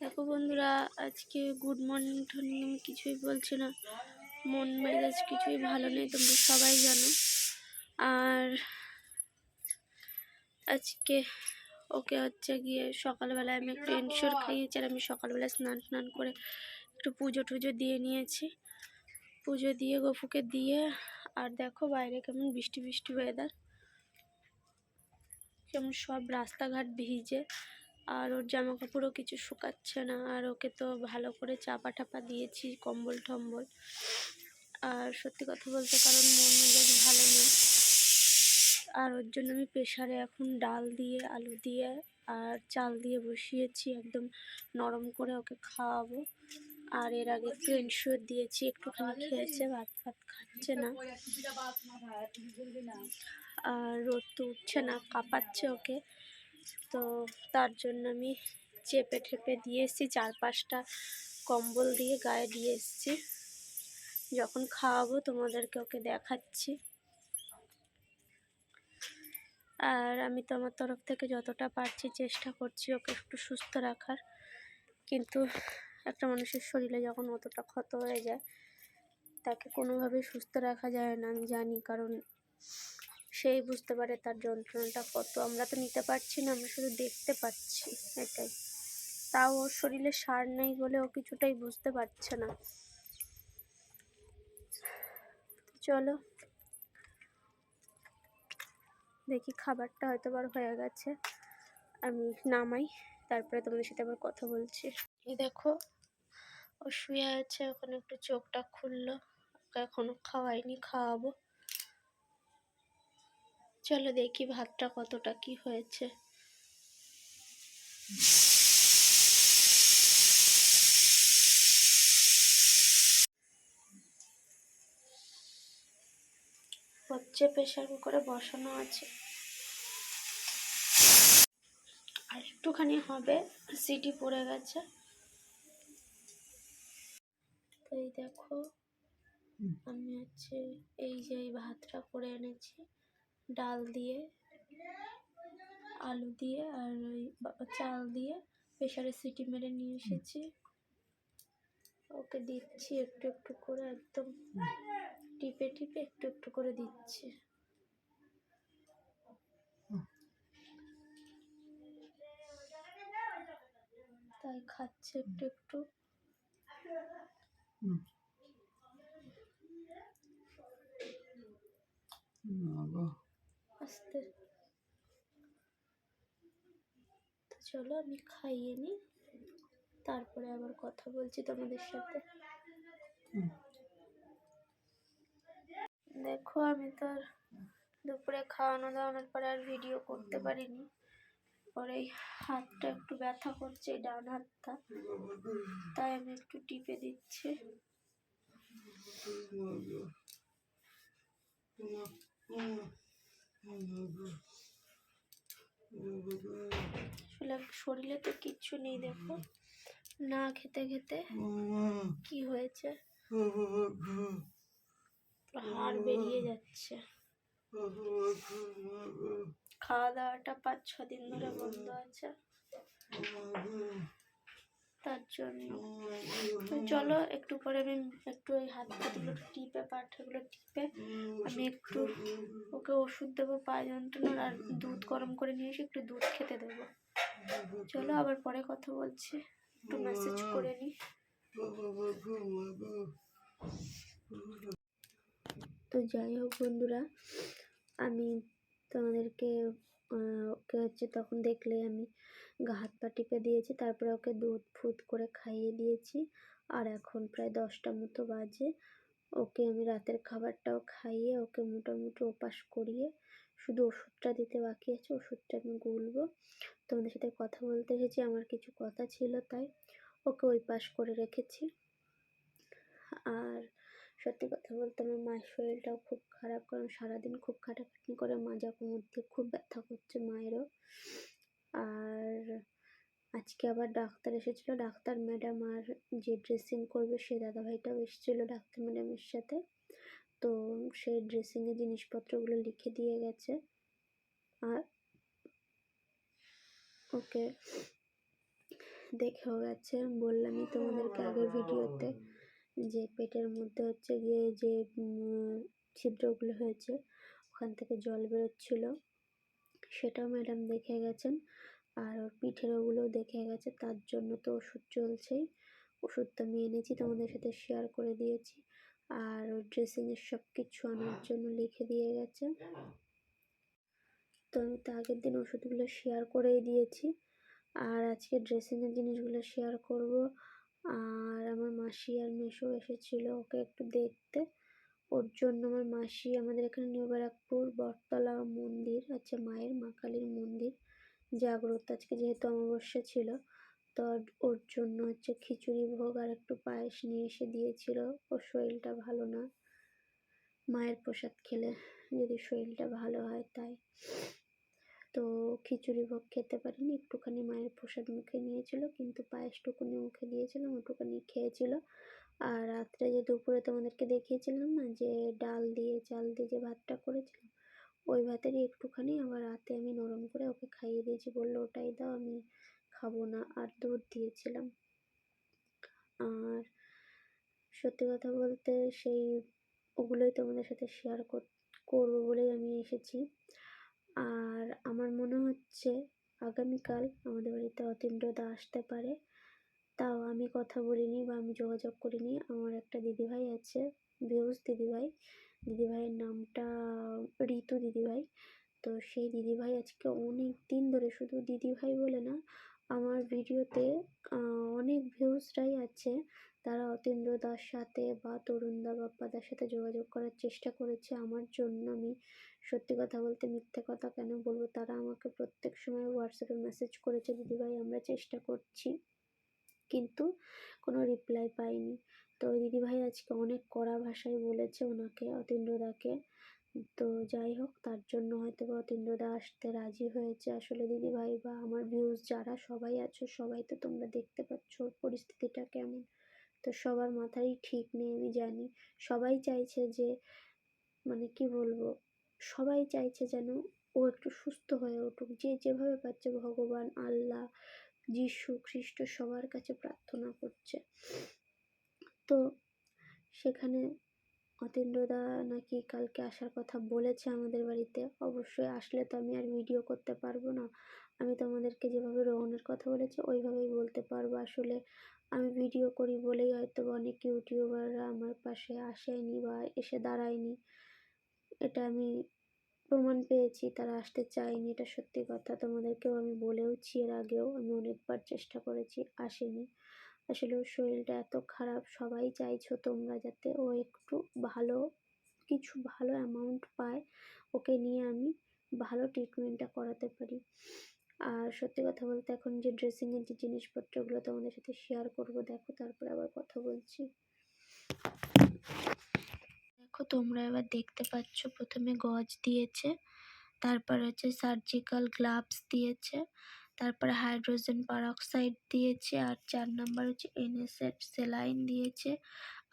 দেখো বন্ধুরা, আজকে গুড মর্নিং টর্নিং আমি কিছুই বলছি না। মন মেজাজ কিছুই ভালো নেই, তোমরা সবাই জানো। আর আজকে ওকে হচ্ছে গিয়ে সকালবেলায় আমি একটু এনশিওর খাইয়েছি, আর আমি সকালবেলায় স্নান করে একটু পুজো টুজো দিয়ে নিয়েছি। পুজো দিয়ে গফুকে দিয়ে, আর দেখো বাইরে কেমন বৃষ্টি বৃষ্টি ওয়েদার, কেমন সব রাস্তাঘাট ভিজে, আর ওর জামা কাপড়ও কিছু শুকাচ্ছে না। আর ওকে তো ভালো করে চাপা টাপা দিয়েছি, কম্বল টম্বল। আর সত্যি কথা বলতে, কারণ মন মেজাজ ভালো নেই। আর ওর জন্য আমি প্রেশারে এখন ডাল দিয়ে, আলু দিয়ে আর চাল দিয়ে বসিয়েছি, একদম নরম করে ওকে খাওয়াবো। আর এর আগে একটু এনশিওর দিয়েছি, একটুখানি খেয়েছে, ভাত ফাত খাচ্ছে না। আর রোদ তো উঠছে না, কাঁপাচ্ছে ওকে। তো তার জন্য আমি চেপে ঠেপে দিয়ে এসেছি, 4-5টা কম্বল দিয়ে গায়ে দিয়ে এসেছি। যখন খাওয়াবো তোমাদেরকে ওকে দেখাচ্ছি। আর আমি তো আমার তরফ থেকে যতটা পারছি চেষ্টা করছি ওকে একটু সুস্থ রাখার। কিন্তু একটা মানুষের শরীরে যখন অতটা ক্ষত হয়ে যায়, তাকে কোনোভাবেই সুস্থ রাখা যায় না, আমি জানি। কারণ সেই বুঝতে পারে তার যন্ত্রণাটা কত। আমরা তো নিতে পারছি না, আমরা শুধু দেখতে পাচ্ছি, এটাই। তাও ওর শরীরে সার নেই বলে ও কিছুটাই বুঝতে পারছে না। চলো দেখি, খাবারটা হয়তো আবার হয়ে গেছে, আমি নামাই, তারপরে তোমাদের সাথে আবার কথা বলছি। এই দেখো, ও শুয়ে আছে, ওখানে একটু চোখটা খুললো। ওকে এখনো খাওয়াইনি, খাওয়াবো। চলো দেখি ভাতটা কতটা কি হয়েছে। হচ্ছে, প্রেশার কুকারে বসানো আছে, আর একটুখানি হবে, সিটি পড়ে গেছে। তো এই দেখো, আমি হচ্ছে এই যে এই ভাতটা করে এনেছি, ডাল দিয়ে, আলু দিয়ে আর ওই চাল দিয়ে প্রেশারে সিটি মেরে নিয়ে এসেছি। ওকে দিচ্ছি একটু একটু করে, একদম টিপে টিপে একটু একটু করে দিচ্ছি। তাই খাচ্ছে একটু একটু। আস্তে। তো চলো আমি খাইয়ে নিই, তারপরে আবার কথা বলছি তোমাদের সাথে। দেখো, আমি তো আর দুপুরে খাওয়ানো দাওয়ানোর পরে আর ভিডিও করতে পারিনি। পরে হাতটা একটু ব্যথা করছে, ডান হাতটা, তাই আমি একটু টিপে দিচ্ছি। আসলে শরীরে তো কিচ্ছু নেই, দেখো না খেতে খেতে কি হয়েছে, হাড় বেরিয়ে যাচ্ছে। খাওয়া দাওয়াটা 5-6 দিন ধরে বন্ধ আছে, তার জন্য। তো চলো একটু পরে আমি একটু ওই হাত পাগুলো টিপে, পাটাগুলো টিপে আমি একটু ওকে ওষুধ দেবো পায়ে যন্ত্রণার, আর দুধ গরম করে নিয়ে এসে একটু দুধ খেতে দেবো। চলো আবার পরে কথা বলছি, একটু মেসেজ করে নিই। তো যাই হোক বন্ধুরা, আমি তোমাদেরকে ওকে হচ্ছে তখন দেখলে আমি হাত পা টিপে দিয়েছি, তারপরে ওকে দুধ ফুট করে খাইয়ে দিয়েছি। আর এখন প্রায় 10টা মতো বাজে। ওকে আমি রাতের খাবারটাও খাইয়ে ওকে মোটামুটি ওপাস করিয়ে শুধু ওষুধটা দিতে বাকি আছে, ওষুধটা আমি গুলবো। তোমাদের সাথে কথা বলতে এসেছি, আমার কিছু কথা ছিল, তাই ওকে ওই পাশ করে রেখেছি। আর সত্যি কথা বলতে আমার মায়ের শরীরটাও খুব খারাপ, কারণ সারাদিন খুব খাটাখাটনি করে মাজা কোমর দিয়ে খুব ব্যথা করছে মায়েরও। আর আজকে আবার ডাক্তার এসেছিলো, ডাক্তার ম্যাডাম, আর যে ড্রেসিং করবে সে দাদাভাইটাও এসেছিলো ডাক্তার ম্যাডামের সাথে। তো সেই ড্রেসিংয়ের জিনিসপত্রগুলো লিখে দিয়ে গেছে। আর ওকে দেখেও গেছে, বললামই তোমাদেরকে আগের ভিডিওতে যে পেটের মধ্যে হচ্ছে গিয়ে যে ছিদ্রগুলো হয়েছে ওখান থেকে জল বেরোচ্ছিল, সেটাও ম্যাডাম দেখে গেছেন। আর ওর পিঠের ওগুলোও দেখে গেছে, তার জন্য তো ওষুধ চলছেই। ওষুধ তো আমি এনেছি, তোমাদের সাথে শেয়ার করে দিয়েছি। আর ওর ড্রেসিংয়ের সব কিছু আনার জন্য লিখে দিয়ে গেছে। তো আমি তো আগের দিন ওষুধগুলো শেয়ার করেই দিয়েছি, আর আজকে ড্রেসিংয়ের জিনিসগুলো শেয়ার করব। আর আমার মাসি আর মেসো এসেছিলো ওকে একটু দেখতে, ওর জন্য আমার মাসি, আমাদের এখানে নিউ ব্যারাকপুর বটতলা মন্দির আছে মায়ের, মা কালীর মন্দির জাগ্রত, আজকে যেহেতু অমাবস্যা ছিল তো ওর জন্য হচ্ছে খিচুড়ি ভোগ আর একটু পায়েস নিয়ে এসে দিয়েছিল। ওর শরীরটা ভালো না, মায়ের প্রসাদ খেলে যদি শরীরটা ভালো হয় তাই। তো খিচুড়ি ভোগ খেতে পারিনি, একটুখানি মায়ের প্রসাদ মুখে নিয়েছিল, কিন্তু পায়েসটুকুনি মুখে দিয়েছিলাম, ওটুকুনি খেয়েছিল। আর রাত্রে যে দুপুরে তোমাদেরকে দেখিয়েছিলাম না যে ডাল দিয়ে চাল দিয়ে যে ভাতটা করেছিলাম, ওই ভাতেরই একটুখানি আবার রাতে আমি নরম করে ওকে খাইয়ে দিয়েছি, বললো ওটাই দাও, আমি খাবো না। আর দুধ দিয়েছিলাম। আর সত্যি কথা বলতে সেই ওগুলোই তোমাদের সাথে শেয়ার করবো বলেই আমি এসেছি। আর আমার মনে হচ্ছে আগামীকাল আমাদের বাড়িতে অতীন্দ্রদা আসতে পারে, তাও আমি কথা বলিনি বা আমি যোগাযোগ করিনি। আমার একটা দিদিভাই আছে, ভিউজ দিদিভাই, দিদিভাইয়ের নামটা ঋতু দিদিভাই। তো সেই দিদিভাই আজকে অনেক দিন ধরে, শুধু দিদিভাই বলে না, আমার ভিডিওতে অনেক ভিউজরাই আছে, তারা অতীন্দ্রদার সাথে বা তরুণদা বাপ্পাদার সাথে যোগাযোগ করার চেষ্টা করেছে আমার জন্য। আমি সত্যি কথা বলতে মিথ্যে কথা কেন বলবো, তারা আমাকে প্রত্যেক সময় হোয়াটসঅ্যাপে মেসেজ করেছে, দিদিভাই আমরা চেষ্টা করছি, কিন্তু কোনো রিপ্লাই পাইনি। তো দিদিভাই আজকে অনেক কড়া ভাষায় বলেছে ওনাকে, অতীন্দ্রদাকে। তো যাই হোক, তার জন্য হয়তো বা অতীন্দ্রদা আসতে রাজি হয়েছে। আসলে দিদিভাই বা আমার ভিউজ যারা সবাই আছো, সবাই তো তোমরা দেখতে পাচ্ছ ওর পরিস্থিতিটা কেমন। তো সবার মাথারই ঠিক নেই আমি জানি, সবাই চাইছে যে, মানে কি বলবো, সবাই চাইছে যেন ও একটু সুস্থ হয়ে উঠুক, যে যেভাবে পাচ্ছে ভগবান, আল্লাহ, যিশু খ্রিস্ট সবার কাছে প্রার্থনা করছে। তো সেখানে অতীন্দ্রদা নাকি কালকে আসার কথা বলেছে আমাদের বাড়িতে, অবশ্যই আসলে তো আমি আর ভিডিও করতে পারবো না, আমি তোমাদেরকে যেভাবে রোহনের কথা বলেছি ওইভাবেই বলতে পারবো। আসলে আমি ভিডিও করি বলেই হয়তো অনেক ইউটিউবাররা আমার পাশে আসেনি বা এসে দাঁড়ায়নি, এটা আমি প্রমাণ পেয়েছি, তারা আসতে চায়নি, এটা সত্যি কথা। তোমাদেরকেও আমি বলেওছি, এর আগেও আমি অনেকবার চেষ্টা করেছি, আসেনি। আসলে ওর শরীরটা এত খারাপ, সবাই চাইছো তোমরা যাতে ও একটু ভালো কিছু ভালো অ্যামাউন্ট পায়, ওকে নিয়ে আমি ভালো ট্রিটমেন্টটা করাতে পারি। আর সত্যি কথা বলতে এখন যে ড্রেসিংয়ের যে জিনিসপত্রগুলো তোমাদের সাথে শেয়ার করব, দেখো তারপরে আবার কথা বলছি। দেখো তোমরা এবার দেখতে পাচ্ছ, প্রথমে গজ দিয়েছে, তারপর হচ্ছে সার্জিক্যাল গ্লাভস দিয়েছে, তারপরে হাইড্রোজেন পারঅক্সাইড দিয়েছে, আর 4 নাম্বার হচ্ছে এনএসএফ সেলাইন দিয়েছে,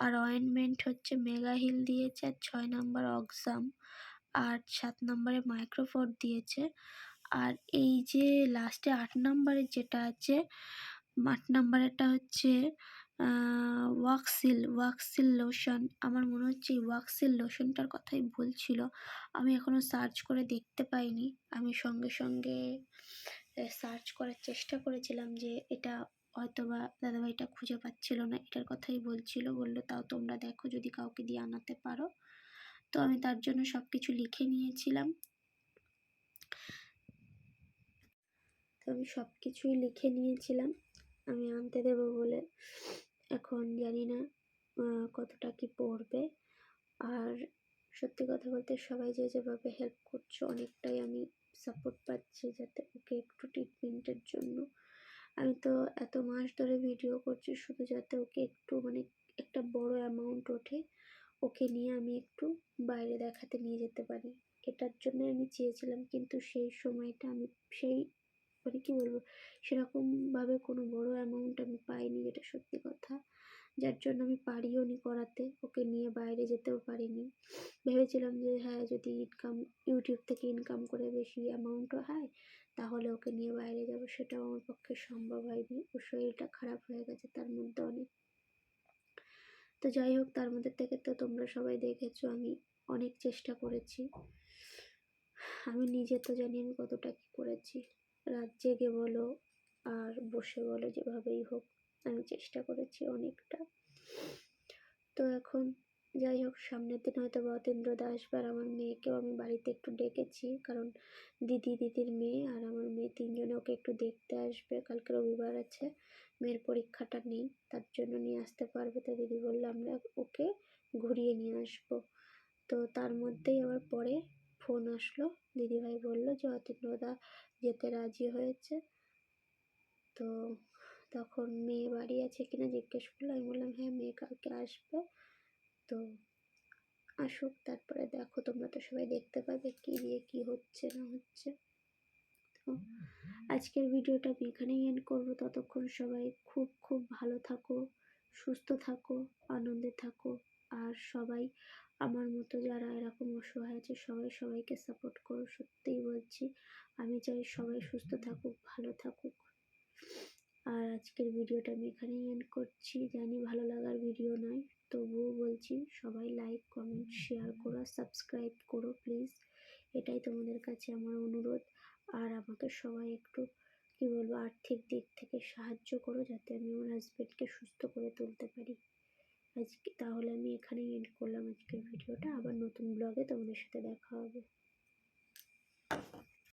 আর অয়েনমেন্ট হচ্ছে মেগাহিল দিয়েছে, আর 6 নাম্বার অক্সাম, আর 7 নাম্বারে মাইক্রোফোর দিয়েছে। আর এই যে লাস্টে 8 নাম্বারের যেটা আছে, 8 নাম্বারেরটা হচ্ছে ওয়াক্সিল লোশন। আমার মনে হচ্ছে এই ওয়াক্সিল লোশনটার কথাই বলছিল, আমি এখনও সার্চ করে দেখতে পাইনি। আমি সঙ্গে সঙ্গে সার্চ করার চেষ্টা করেছিলাম যে এটা হয়তোবা দাদাভাইটা খুঁজে পাচ্ছিল না, এটার কথাই বলছিল, বললো তাও তোমরা দেখো যদি কাউকে দিয়ে আনাতে পারো। তো আমি তার জন্য সব কিছু লিখে নিয়েছিলাম, সব কিছুই লিখে নিয়েছিলাম আমি আনতে দেবো বলে। এখন জানি না কতটা কি পড়বে। আর সত্যি কথা বলতে সবাই যে যেভাবে হেল্প করছো, অনেকটাই আমি সাপোর্ট পাচ্ছি যাতে ওকে একটু ট্রিটমেন্টের জন্য। আমি তো এত মাস ধরে ভিডিও করছি শুধু যাতে ওকে একটু মানে একটা বড় অ্যামাউন্ট ওঠে, ওকে নিয়ে আমি একটু বাইরে দেখাতে নিয়ে যেতে পারি, এটার জন্য আমি চেয়েছিলাম। কিন্তু সেই সময়টা আমি সেই মানে কি বলবো, সেরকমভাবে কোনো বড় অ্যামাউন্ট আমি পাইনি, যেটা সত্যি কথা, যার জন্য আমি পারিও নি করাতে, ওকে নিয়ে বাইরে যেতেও পারিনি। ভেবেছিলাম যে হ্যাঁ যদি ইউটিউব থেকে ইনকাম করে বেশি অ্যামাউন্টও হয় তাহলে ওকে নিয়ে বাইরে যাব, সেটাও আমার পক্ষে সম্ভব হয়নি। ওর শরীরটা খারাপ হয়ে গেছে তার মধ্যে অনেক। তো যাই হোক, তার মধ্যে থেকে তো তোমরা সবাই দেখেছো আমি অনেক চেষ্টা করেছি। আমি নিজে তো জানি আমি কতটা কি করেছি, রাত জেগে বলো আর বসে বলো, যেভাবেই হোক আমি চেষ্টা করেছি অনেকটা। তো এখন যাই হোক, সামনের দিন হয়তো অতীন্দ্রদা আসবে, আর আমার মেয়েকেও আমি বাড়িতে একটু ডেকেছি, কারণ দিদির মেয়ে আর আমার মেয়ে তিনজনে ওকে একটু দেখতে আসবে। কালকে রবিবার আছে, মেয়ের পরীক্ষাটা নেই, তার জন্য নিয়ে আসতে পারবে। তো দিদি বললো আমরা ওকে ঘুরিয়ে নিয়ে আসবো। তো তার মধ্যেই আবার পরে ফোন আসলো, দিদিভাই বললো যে অতীন্দ্রদা যেতে রাজি হয়েছে। তো তখন মেয়ে বাড়ি আছে কিনা জিজ্ঞেস করলো, আমি বললাম হ্যাঁ মেয়ে কালকে আসবে। তো আসুক, তারপরে দেখো তোমরা তো সবাই দেখতে পাবে কি দিয়ে কি হচ্ছে না হচ্ছে। তো আজকের ভিডিওটা আমি এখানেই এন্ড করবো। ততক্ষণ সবাই খুব খুব ভালো থাকো, সুস্থ থাকো, আনন্দে থাকো। আর সবাই আমার মতো যারা এরকম অসহায় আছে সবাই সবাইকে সাপোর্ট করো। সত্যিই বলছি, আমি চাই সবাই সুস্থ থাকুক, ভালো থাকুক। আর আজকের ভিডিওটা আমি এখানেই এন্ড করছি। জানি ভালো লাগার ভিডিও নয়, তবুও বলছি সবাই লাইক কমেন্ট শেয়ার করো, সাবস্ক্রাইব করো প্লিজ, এটাই তোমাদের কাছে আমার অনুরোধ। আর আমাকে সবাই একটু কি বলবো আর্থিক দিক থেকে সাহায্য করো, যাতে আমি আমার হাজবেন্ডকে সুস্থ করে তুলতে পারি। আজকে তাহলে আমি এখানেই এন্ড করলাম আজকের ভিডিওটা। আবার নতুন ব্লগে তোমাদের সাথে দেখা হবে।